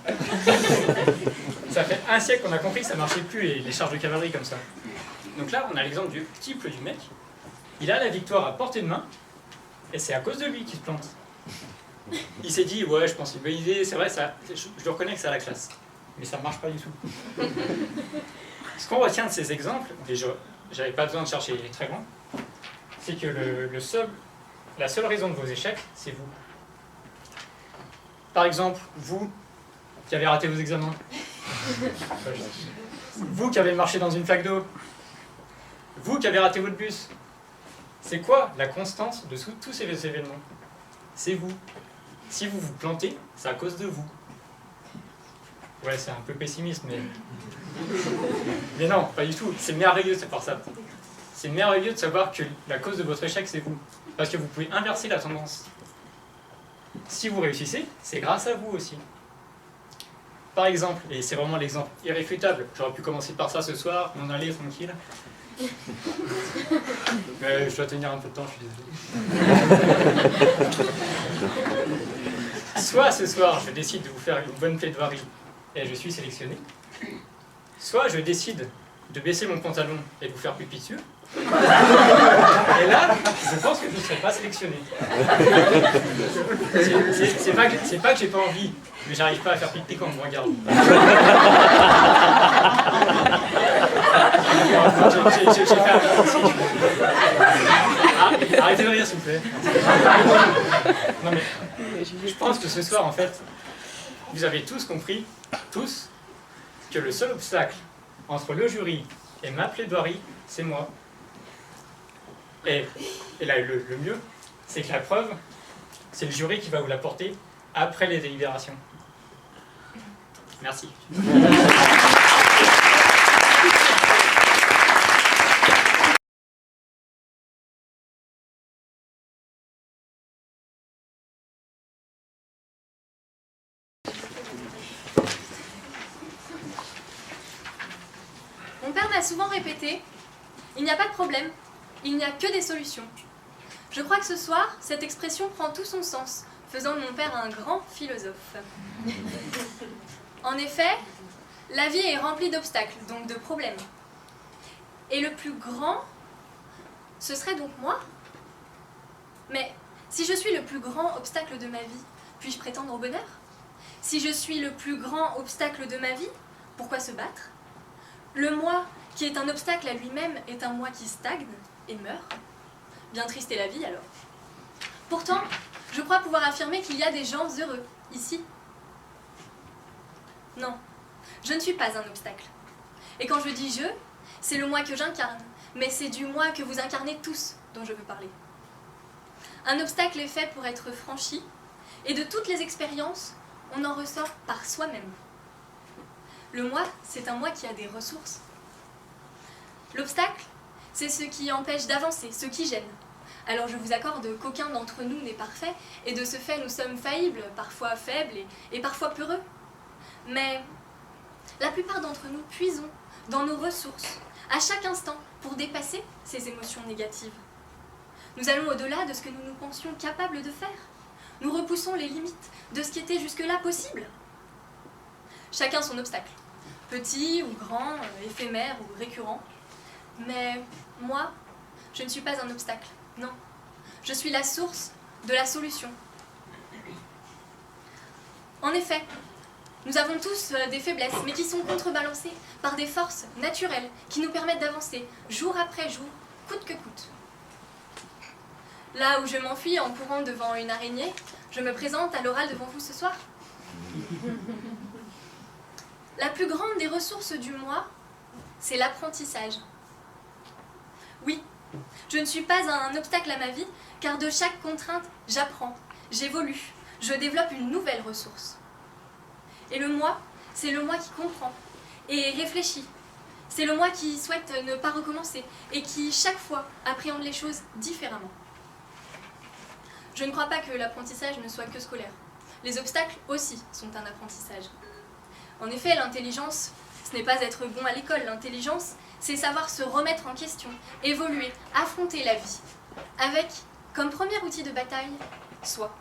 Ça fait 1 siècle qu'on a compris que ça marchait plus, les charges de cavalerie comme ça. Donc là, on a l'exemple du type du mec. Il a la victoire à portée de main, et c'est à cause de lui qu'il se plante. Il s'est dit, ouais, je pense une bonne idée, c'est vrai, ça, je le reconnais que ça a la classe. Mais ça ne marche pas du tout. Ce qu'on retient de ces exemples, et j'avais pas besoin de chercher très loin, c'est que la seule raison de vos échecs, c'est vous. Par exemple, vous qui avez raté vos examens, vous qui avez marché dans une flaque d'eau, vous qui avez raté votre bus. C'est quoi la constance de tous ces événements? C'est vous. Si vous vous plantez, c'est à cause de vous. Ouais, c'est un peu pessimiste, mais... Mais non, pas du tout. C'est merveilleux de savoir ça. C'est merveilleux de savoir que la cause de votre échec, c'est vous. Parce que vous pouvez inverser la tendance. Si vous réussissez, c'est grâce à vous aussi. Par exemple, et c'est vraiment l'exemple irréfutable, j'aurais pu commencer par ça ce soir, m'en aller tranquille. Mais je dois tenir un peu de temps, je suis désolé. Soit ce soir, je décide de vous faire une bonne plaidoirie et je suis sélectionné. Soit je décide de baisser mon pantalon et de vous faire pipi dessus. Et là, je pense que je ne serai pas sélectionné. C'est pas que j'ai pas envie, mais j'arrive pas à faire pipi quand on me regarde. J'ai fait un raccourci. Arrêtez de rire, s'il vous plaît. Non mais, je pense que ce soir, en fait, vous avez tous compris, tous, que le seul obstacle entre le jury et ma plaidoirie, c'est moi. Et là, le mieux, c'est que la preuve, c'est le jury qui va vous l'apporter après les délibérations. Merci. Mon père m'a souvent répété, il n'y a pas de problème, il n'y a que des solutions. Je crois que ce soir, cette expression prend tout son sens, faisant de mon père un grand philosophe. En effet, la vie est remplie d'obstacles, donc de problèmes. Et le plus grand, ce serait donc moi. Mais si je suis le plus grand obstacle de ma vie, puis-je prétendre au bonheur? Si je suis le plus grand obstacle de ma vie, pourquoi se battre? Le moi, qui est un obstacle à lui-même, est un moi qui stagne et meurt. Bien triste est la vie alors. Pourtant, je crois pouvoir affirmer qu'il y a des gens heureux, ici. Non, je ne suis pas un obstacle. Et quand je dis je, c'est le moi que j'incarne, mais c'est du moi que vous incarnez tous dont je veux parler. Un obstacle est fait pour être franchi, et de toutes les expériences, on en ressort par soi-même. Le moi, c'est un moi qui a des ressources. L'obstacle, c'est ce qui empêche d'avancer, ce qui gêne. Alors je vous accorde qu'aucun d'entre nous n'est parfait, et de ce fait nous sommes faillibles, parfois faibles et parfois peureux. Mais la plupart d'entre nous puisons dans nos ressources, à chaque instant, pour dépasser ces émotions négatives. Nous allons au-delà de ce que nous nous pensions capables de faire. Nous repoussons les limites de ce qui était jusque-là possible. Chacun son obstacle, petit ou grand, éphémère ou récurrent. Mais moi, je ne suis pas un obstacle, non. Je suis la source de la solution. En effet, nous avons tous des faiblesses, mais qui sont contrebalancées par des forces naturelles qui nous permettent d'avancer jour après jour, coûte que coûte. Là où je m'enfuis en courant devant une araignée, je me présente à l'oral devant vous ce soir. La plus grande des ressources du moi, c'est l'apprentissage. Oui, je ne suis pas un obstacle à ma vie, car de chaque contrainte, j'apprends, j'évolue, je développe une nouvelle ressource. Et le moi, c'est le moi qui comprend et réfléchit. C'est le moi qui souhaite ne pas recommencer et qui, chaque fois, appréhende les choses différemment. Je ne crois pas que l'apprentissage ne soit que scolaire. Les obstacles aussi sont un apprentissage. En effet, l'intelligence, ce n'est pas être bon à l'école. L'intelligence, c'est savoir se remettre en question, évoluer, affronter la vie, avec, comme premier outil de bataille, soi.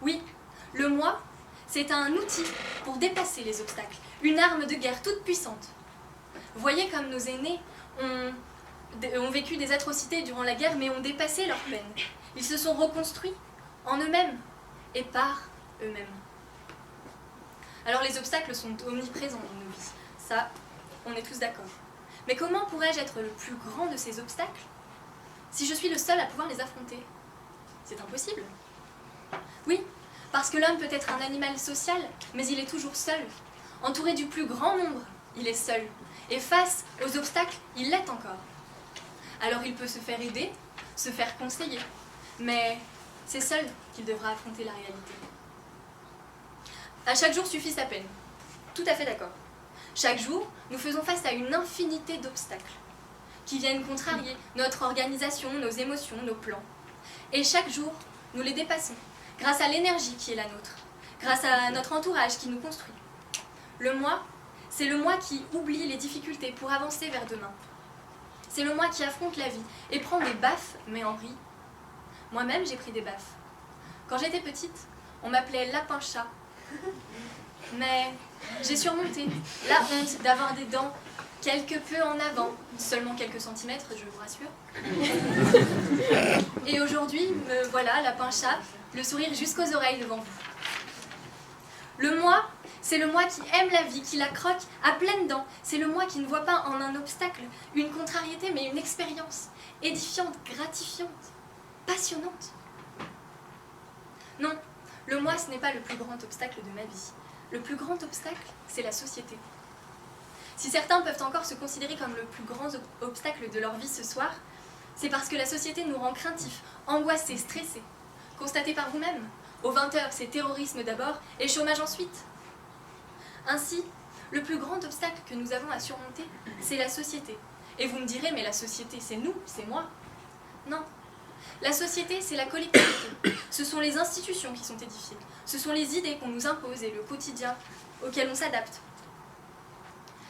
Oui, le moi, c'est un outil pour dépasser les obstacles, une arme de guerre toute puissante. Voyez comme nos aînés ont vécu des atrocités durant la guerre, mais ont dépassé leurs peines. Ils se sont reconstruits en eux-mêmes et par eux-mêmes. Alors les obstacles sont omniprésents dans nos vies, ça, on est tous d'accord. Mais comment pourrais-je être le plus grand de ces obstacles si je suis le seul à pouvoir les affronter? C'est impossible. Oui, parce que l'homme peut être un animal social, mais il est toujours seul. Entouré du plus grand nombre, il est seul. Et face aux obstacles, il l'est encore. Alors il peut se faire aider, se faire conseiller, mais c'est seul qu'il devra affronter la réalité. À chaque jour suffit sa peine. Tout à fait d'accord. Chaque jour, nous faisons face à une infinité d'obstacles qui viennent contrarier notre organisation, nos émotions, nos plans. Et chaque jour, nous les dépassons grâce à l'énergie qui est la nôtre, grâce à notre entourage qui nous construit. Le moi, c'est le moi qui oublie les difficultés pour avancer vers demain. C'est le moi qui affronte la vie et prend des baffes, mais en rit. Moi-même, j'ai pris des baffes. Quand j'étais petite, on m'appelait lapin-chat. Mais j'ai surmonté la honte d'avoir des dents quelque peu en avant, seulement quelques centimètres, je vous rassure. Et aujourd'hui, me voilà, lapin-chat, le sourire jusqu'aux oreilles devant vous. Le moi, c'est le moi qui aime la vie, qui la croque à pleines dents. C'est le moi qui ne voit pas en un obstacle une contrariété, mais une expérience édifiante, gratifiante, passionnante. Non, le moi, ce n'est pas le plus grand obstacle de ma vie. Le plus grand obstacle, c'est la société. Si certains peuvent encore se considérer comme le plus grand obstacle de leur vie ce soir, c'est parce que la société nous rend craintifs, angoissés, stressés. Constatez par vous-même. Aux 20h, c'est terrorisme d'abord et chômage ensuite. Ainsi, le plus grand obstacle que nous avons à surmonter, c'est la société. Et vous me direz, mais la société, c'est nous, c'est moi. Non. La société, c'est la collectivité. Ce sont les institutions qui sont édifiées. Ce sont les idées qu'on nous impose et le quotidien auquel on s'adapte.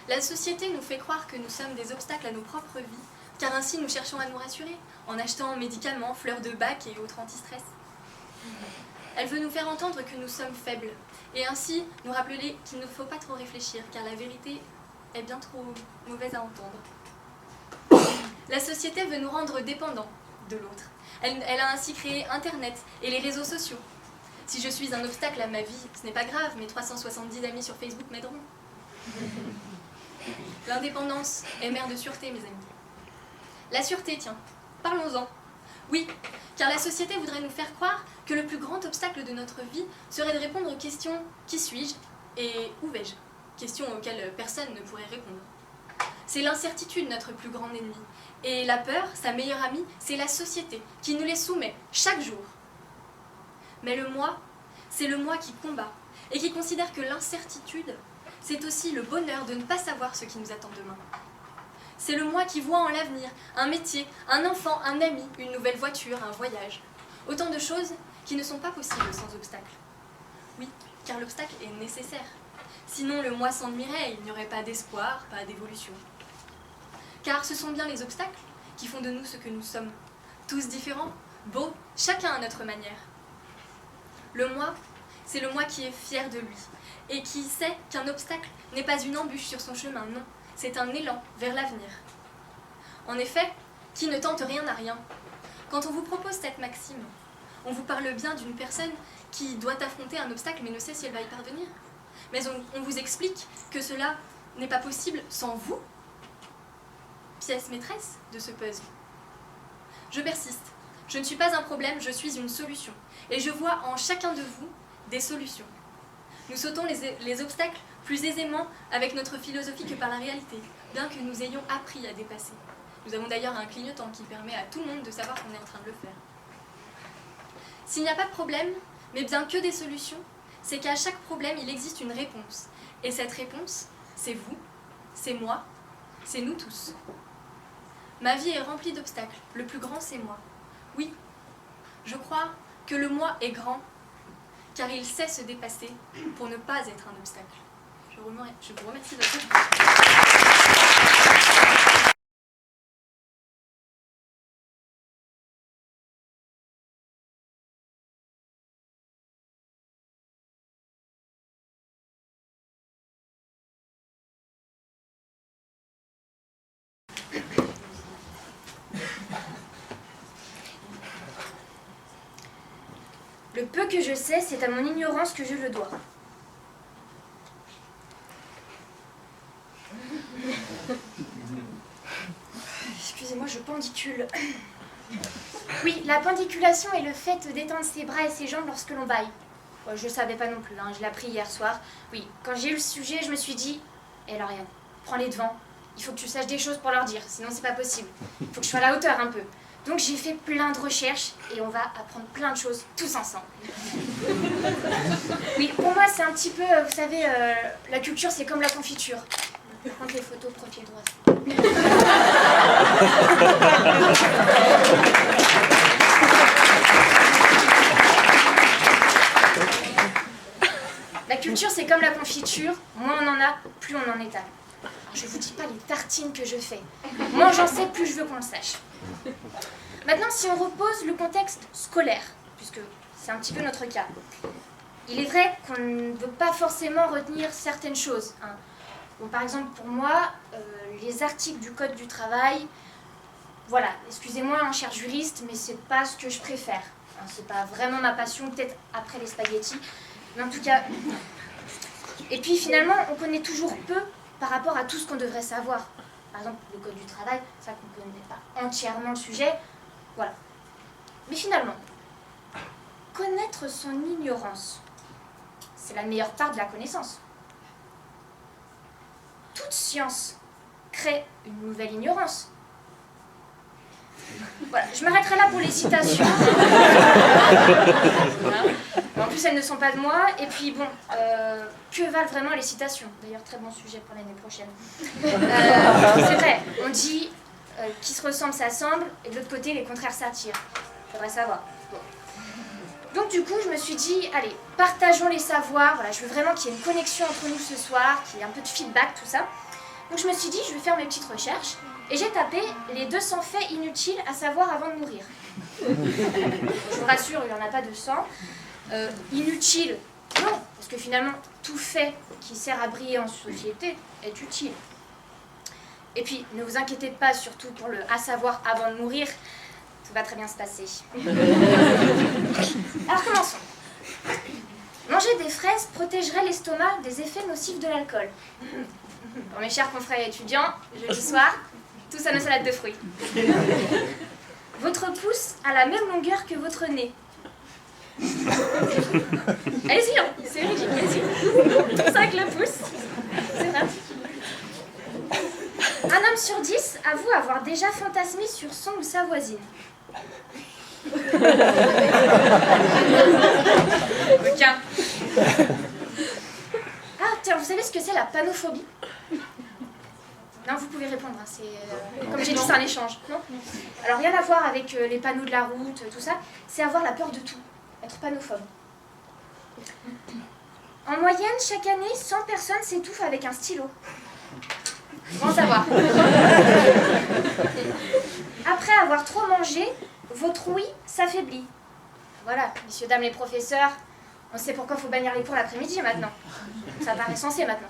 La société nous fait croire que nous sommes des obstacles à nos propres vies, car ainsi nous cherchons à nous rassurer, en achetant médicaments, fleurs de bac et autres anti-stress. Elle veut nous faire entendre que nous sommes faibles, et ainsi nous rappeler qu'il ne faut pas trop réfléchir, car la vérité est bien trop mauvaise à entendre. La société veut nous rendre dépendants de l'autre. Elle a ainsi créé Internet et les réseaux sociaux. Si je suis un obstacle à ma vie, ce n'est pas grave, mes 370 amis sur Facebook m'aideront. L'indépendance est mère de sûreté, mes amis. La sûreté, tiens, parlons-en. Oui, car la société voudrait nous faire croire que le plus grand obstacle de notre vie serait de répondre aux questions « Qui suis-je » et « Où vais-je » questions auxquelles personne ne pourrait répondre. C'est l'incertitude notre plus grand ennemi. Et la peur, sa meilleure amie, c'est la société qui nous les soumet chaque jour. Mais le moi, c'est le moi qui combat et qui considère que l'incertitude, c'est aussi le bonheur de ne pas savoir ce qui nous attend demain. C'est le moi qui voit en l'avenir un métier, un enfant, un ami, une nouvelle voiture, un voyage. Autant de choses qui ne sont pas possibles sans obstacle. Oui, car l'obstacle est nécessaire. Sinon, le moi s'ennuierait et il n'y aurait pas d'espoir, pas d'évolution. Car ce sont bien les obstacles qui font de nous ce que nous sommes. Tous différents, beaux, chacun à notre manière. Le moi, c'est le moi qui est fier de lui et qui sait qu'un obstacle n'est pas une embûche sur son chemin, non. C'est un élan vers l'avenir. En effet, qui ne tente rien n'a rien. Quand on vous propose cette maxime, on vous parle bien d'une personne qui doit affronter un obstacle mais ne sait si elle va y parvenir. Mais on vous explique que cela n'est pas possible sans vous, pièce maîtresse de ce puzzle. Je persiste. Je ne suis pas un problème, je suis une solution. Et je vois en chacun de vous des solutions. Nous sautons les obstacles plus aisément avec notre philosophie que par la réalité, bien que nous ayons appris à dépasser. Nous avons d'ailleurs un clignotant qui permet à tout le monde de savoir qu'on est en train de le faire. S'il n'y a pas de problème, mais bien que des solutions, c'est qu'à chaque problème, il existe une réponse. Et cette réponse, c'est vous, c'est moi, c'est nous tous. Ma vie est remplie d'obstacles. Le plus grand, c'est moi. Oui, je crois que le moi est grand, car il sait se dépasser pour ne pas être un obstacle. Je vous remercie de votre attention. Le peu que je sais, c'est à mon ignorance que je le dois. Excusez-moi, je pendicule. Oui, la pendiculation est le fait d'étendre ses bras et ses jambes lorsque l'on baille. Bon, je ne savais pas non plus, hein, je l'ai appris hier soir. Oui, quand j'ai eu le sujet, je me suis dit, hé Lauriane, prends les devants. Il faut que tu saches des choses pour leur dire, sinon c'est pas possible. Il faut que je sois à la hauteur un peu. Donc j'ai fait plein de recherches et on va apprendre plein de choses tous ensemble. Oui, pour moi c'est un petit peu, vous savez, la culture c'est comme la confiture. Par contre les photos, profil droit. La culture c'est comme la confiture, moins on en a, plus on en étale. Je vous dis pas les tartines que je fais. Moins j'en sais, plus je veux qu'on le sache. Maintenant, si on repose le contexte scolaire, puisque c'est un petit peu notre cas, il est vrai qu'on ne veut pas forcément retenir certaines choses. Hein. Bon, par exemple, pour moi, les articles du Code du travail, voilà, excusez-moi, hein, cher juriste, mais c'est pas ce que je préfère. Hein, c'est pas vraiment ma passion, peut-être après les spaghettis, mais en tout cas... Et puis finalement, on connaît toujours peu par rapport à tout ce qu'on devrait savoir. Par exemple, le Code du travail, ça qu'on ne connaît pas entièrement le sujet, voilà. Mais finalement, connaître son ignorance, c'est la meilleure part de la connaissance. Toute science crée une nouvelle ignorance. Voilà, je m'arrêterai là pour les citations. En plus, elles ne sont pas de moi. Et puis bon, que valent vraiment les citations? D'ailleurs, très bon sujet pour l'année prochaine. C'est vrai, on dit qui se ressemble s'assemble, et de l'autre côté, les contraires s'attirent. Faudrait savoir. Bon. Donc du coup, je me suis dit, allez, partageons les savoirs. Voilà, je veux vraiment qu'il y ait une connexion entre nous ce soir, qu'il y ait un peu de feedback, tout ça. Donc je me suis dit, je vais faire mes petites recherches, et j'ai tapé les 200 faits inutiles à savoir avant de mourir. Je vous rassure, il n'y en a pas 200. Inutile, non, parce que finalement, tout fait qui sert à briller en société est utile. Et puis, ne vous inquiétez pas, surtout pour le à savoir avant de mourir, tout va très bien se passer. Alors commençons. Manger des fraises protégerait l'estomac des effets nocifs de l'alcool. Pour mes chers confrères étudiants, jeudi soir, tous à nos salades de fruits. Votre pouce a la même longueur que votre nez. Allez-y, hein, c'est véridique, allez-y. Tout ça avec le pouce. C'est vrai. Un homme sur 10 avoue avoir déjà fantasmé sur son ou sa voisine. Aucun. Ah, tiens, vous savez ce que c'est la panophobie? Non, vous pouvez répondre, hein, c'est, comme j'ai dit, c'est un échange. Non. Alors, rien à voir avec les panneaux de la route, tout ça, c'est avoir la peur de tout, être panophobe. En moyenne, chaque année, 100 personnes s'étouffent avec un stylo. Bon à savoir. Après avoir trop mangé, votre ouïe s'affaiblit. Voilà, messieurs, dames les professeurs, on sait pourquoi il faut bannir les cours l'après-midi maintenant. Ça paraît sensé maintenant.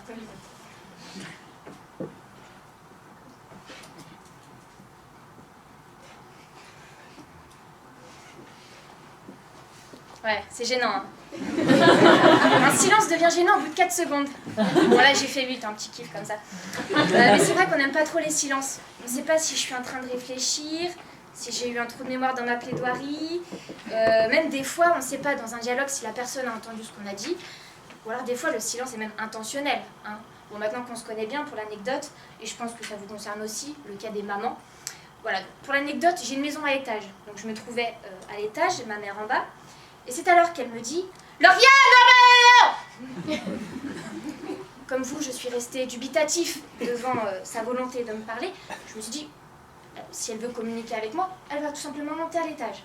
Ouais, c'est gênant, hein. Un silence devient gênant au bout de 4 secondes. Bon là j'ai fait 8, un petit kiff comme ça. Mais c'est vrai qu'on n'aime pas trop les silences. On ne sait pas si je suis en train de réfléchir, si j'ai eu un trou de mémoire dans ma plaidoirie. Même des fois on ne sait pas dans un dialogue si la personne a entendu ce qu'on a dit. Ou alors des fois le silence est même intentionnel, hein. Bon, maintenant qu'on se connaît bien pour l'anecdote, et je pense que ça vous concerne aussi, le cas des mamans. Voilà, pour l'anecdote, j'ai une maison à étage. Donc je me trouvais à l'étage, ma mère en bas. Et c'est alors qu'elle me dit « Lauriane, maman !» Comme vous, je suis restée dubitatif devant sa volonté de me parler. Je me suis dit, si elle veut communiquer avec moi, elle va tout simplement monter à l'étage.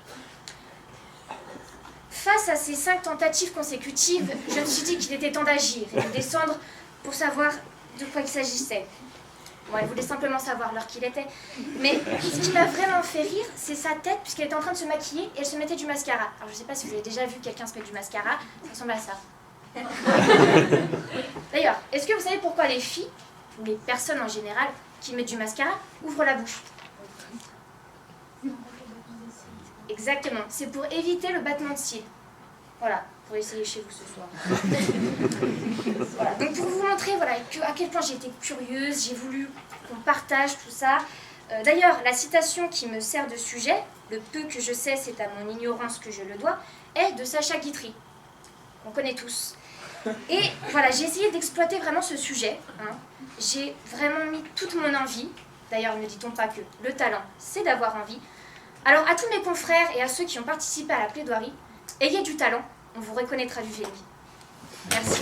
Face à ces 5 tentatives consécutives, je me suis dit qu'il était temps d'agir et de descendre pour savoir de quoi il s'agissait. Bon, elle voulait simplement savoir l'heure qu'il était. Mais ce qui m'a vraiment fait rire, c'est sa tête, puisqu'elle était en train de se maquiller et elle se mettait du mascara. Alors je sais pas si vous avez déjà vu quelqu'un se mettre du mascara, ça ressemble à ça. D'ailleurs, est-ce que vous savez pourquoi les filles, ou les personnes en général, qui mettent du mascara, ouvrent la bouche? Exactement, c'est pour éviter le battement de cils. Voilà, pour essayer chez vous ce soir. Voilà. Donc pour vous montrer voilà, à quel point j'ai été curieuse, j'ai voulu qu'on partage tout ça. D'ailleurs, la citation qui me sert de sujet, le peu que je sais, c'est à mon ignorance que je le dois, est de Sacha Guitry, qu'on connaît tous. Et voilà, j'ai essayé d'exploiter vraiment ce sujet. Hein. J'ai vraiment mis toute mon envie. D'ailleurs, ne dit-on pas que le talent, c'est d'avoir envie. Alors à tous mes confrères et à ceux qui ont participé à la plaidoirie, ayez du talent, on vous reconnaîtra du génie. Merci.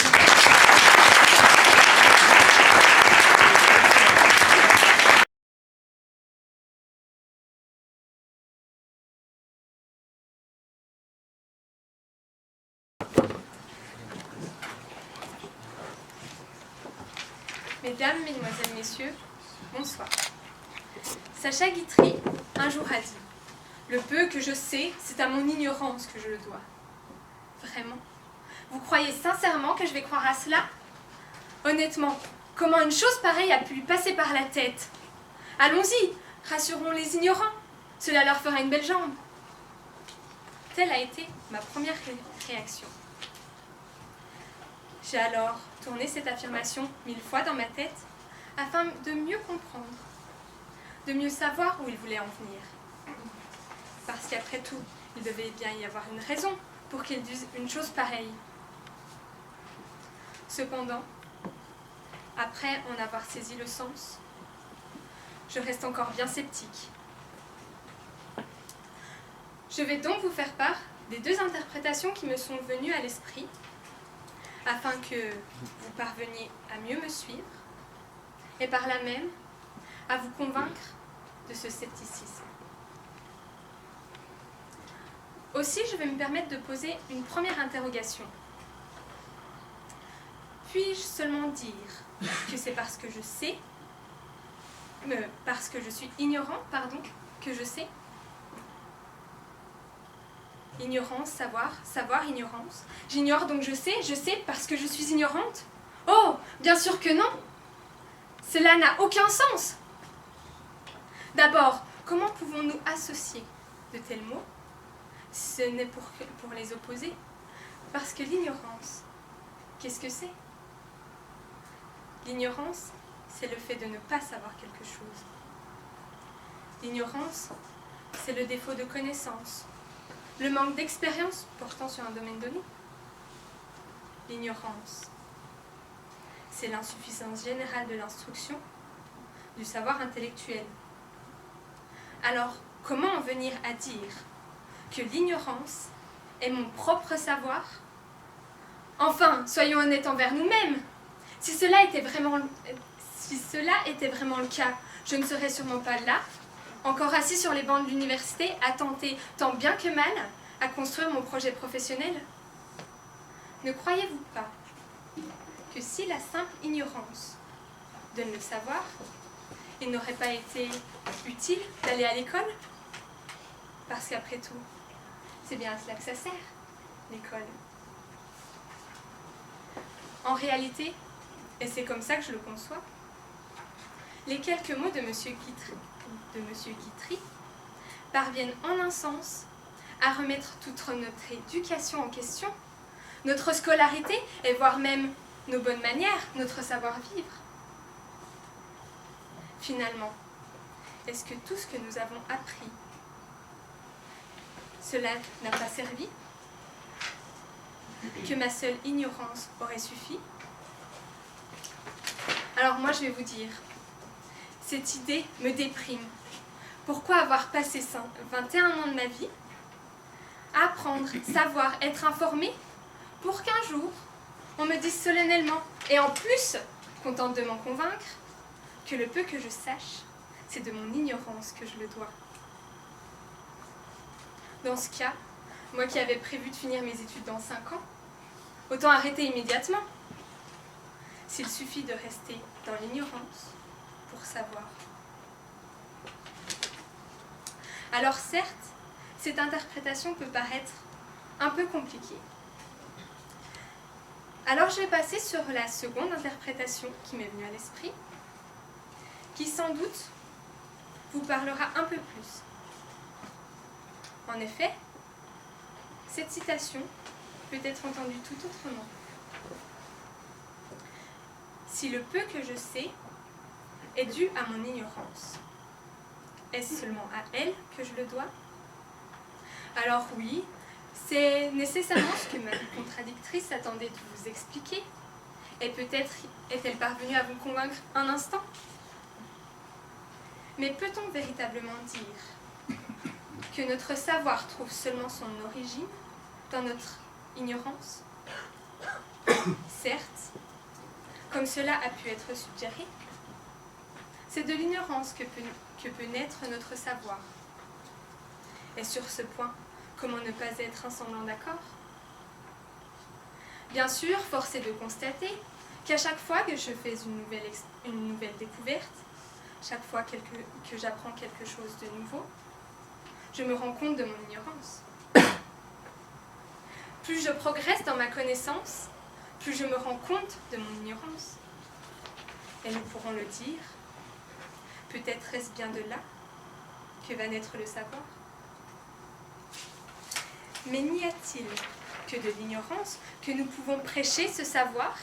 Mesdames, Mesdemoiselles, Messieurs, bonsoir. Sacha Guitry, un jour a dit « Le peu que je sais, c'est à mon ignorance que je le dois. » Vraiment? Vous croyez sincèrement que je vais croire à cela? Honnêtement, comment une chose pareille a pu lui passer par la tête? Allons-y, rassurons les ignorants, cela leur fera une belle jambe. Telle a été ma première réaction. J'ai alors tourné cette affirmation 1000 fois dans ma tête afin de mieux comprendre, de mieux savoir où il voulait en venir. Parce qu'après tout, il devait bien y avoir une raison pour qu'il dise une chose pareille. Cependant, après en avoir saisi le sens, je reste encore bien sceptique. Je vais donc vous faire part des 2 interprétations qui me sont venues à l'esprit. afin que vous parveniez à mieux me suivre et par là même à vous convaincre de ce scepticisme. Aussi, je vais me permettre de poser une première interrogation. Puis-je seulement dire que c'est parce que je sais, parce que je suis ignorant, pardon, que je sais? Ignorance, savoir, savoir, ignorance. J'ignore donc je sais parce que je suis ignorante? Oh, bien sûr que non! Cela n'a aucun sens! D'abord, comment pouvons-nous associer de tels mots? Ce n'est pour les opposer. Parce que l'ignorance, qu'est-ce que c'est? L'ignorance, c'est le fait de ne pas savoir quelque chose. L'ignorance, c'est le défaut de connaissance, le manque d'expérience portant sur un domaine donné. L'ignorance, c'est l'insuffisance générale de l'instruction, du savoir intellectuel. Alors, comment en venir à dire que l'ignorance est mon propre savoir? Enfin, soyons honnêtes envers nous-mêmes. Si cela était vraiment le cas, je ne serais sûrement pas là, encore assis sur les bancs de l'université, à tenter, tant bien que mal, à construire mon projet professionnel. Ne croyez-vous pas que si la simple ignorance donne le savoir, il n'aurait pas été utile d'aller à l'école? Parce qu'après tout, c'est bien à cela que ça sert, l'école. En réalité, et c'est comme ça que je le conçois, les quelques mots de M. Guitry parviennent en un sens à remettre toute notre éducation en question, notre scolarité et voire même nos bonnes manières, notre savoir-vivre. Finalement, est-ce que tout ce que nous avons appris, cela n'a pas servi? Que ma seule ignorance aurait suffi? Alors moi je vais vous dire, cette idée me déprime. Pourquoi avoir passé 21 ans de ma vie à apprendre, savoir, être informé, pour qu'un jour on me dise solennellement, et en plus contente de m'en convaincre, que le peu que je sache, c'est de mon ignorance que je le dois. Dans ce cas, moi qui avais prévu de finir mes études dans 5 ans, autant arrêter immédiatement. S'il suffit de rester dans l'ignorance pour savoir. Alors certes, cette interprétation peut paraître un peu compliquée. Alors je vais passer sur la seconde interprétation qui m'est venue à l'esprit, qui sans doute vous parlera un peu plus. En effet, cette citation peut être entendue tout autrement. Si le peu que je sais est dû à mon ignorance, est-ce seulement à elle que je le dois? Alors oui, c'est nécessairement ce que ma contradictrice attendait de vous expliquer. Et peut-être est-elle parvenue à vous convaincre un instant. Mais peut-on véritablement dire que notre savoir trouve seulement son origine dans notre ignorance? Certes, comme cela a pu être suggéré, c'est de l'ignorance que peut naître notre savoir. Et sur ce point, comment ne pas être un semblant d'accord? Bien sûr, force est de constater qu'à chaque fois que je fais une nouvelle découverte, chaque fois que j'apprends quelque chose de nouveau, je me rends compte de mon ignorance. Plus je progresse dans ma connaissance, plus je me rends compte de mon ignorance. Et nous pourrons le dire, peut-être est-ce bien de là que va naître le savoir. Mais n'y a-t-il que de l'ignorance que nous pouvons prêcher ce savoir?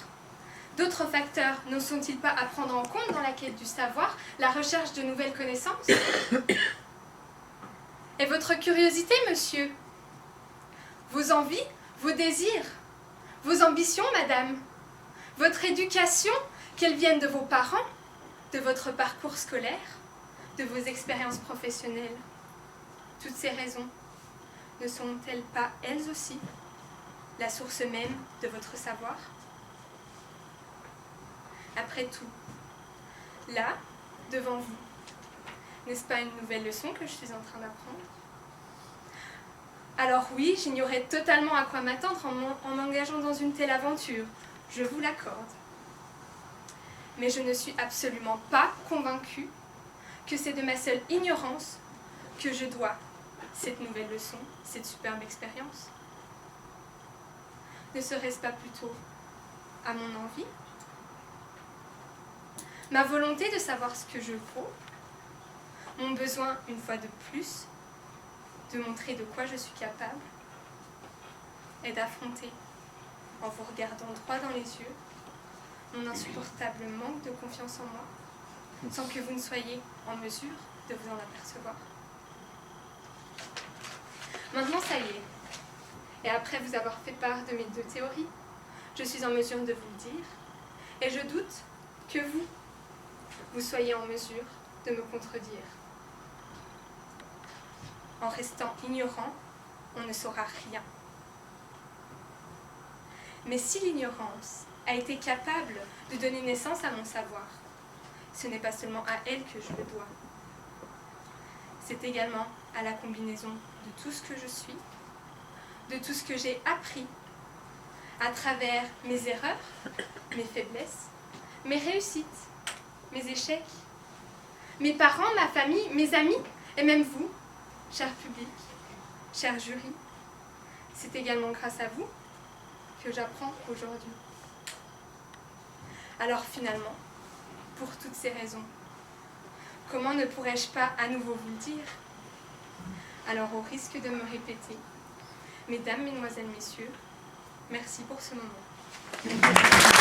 D'autres facteurs ne sont-ils pas à prendre en compte dans la quête du savoir, la recherche de nouvelles connaissances? Et votre curiosité, monsieur? Vos envies, vos désirs, vos ambitions, madame? Votre éducation, qu'elles viennent de vos parents, de votre parcours scolaire, de vos expériences professionnelles? Toutes ces raisons ne sont-elles pas, elles aussi, la source même de votre savoir? Après tout, là, devant vous, n'est-ce pas une nouvelle leçon que je suis en train d'apprendre? Alors oui, j'ignorais totalement à quoi m'attendre en m'engageant dans une telle aventure, je vous l'accorde. Mais je ne suis absolument pas convaincue que c'est de ma seule ignorance que je dois cette nouvelle leçon, cette superbe expérience. Ne serait-ce pas plutôt à mon envie? Ma volonté de savoir ce que je vaux? Mon besoin, une fois de plus, de montrer de quoi je suis capable et d'affronter, en vous regardant droit dans les yeux, mon insupportable manque de confiance en moi, sans que vous ne soyez en mesure de vous en apercevoir. Maintenant, ça y est. Et après vous avoir fait part de mes deux théories, je suis en mesure de vous le dire, et je doute que vous soyez en mesure de me contredire. En restant ignorant, on ne saura rien. Mais si l'ignorance a été capable de donner naissance à mon savoir, ce n'est pas seulement à elle que je le dois. C'est également à la combinaison de tout ce que je suis, de tout ce que j'ai appris à travers mes erreurs, mes faiblesses, mes réussites, mes échecs, mes parents, ma famille, mes amis, et même vous, cher public, cher jury. C'est également grâce à vous que j'apprends aujourd'hui. Alors finalement, pour toutes ces raisons, comment ne pourrais-je pas à nouveau vous le dire? Alors au risque de me répéter, mesdames, mesdemoiselles, messieurs, merci pour ce moment.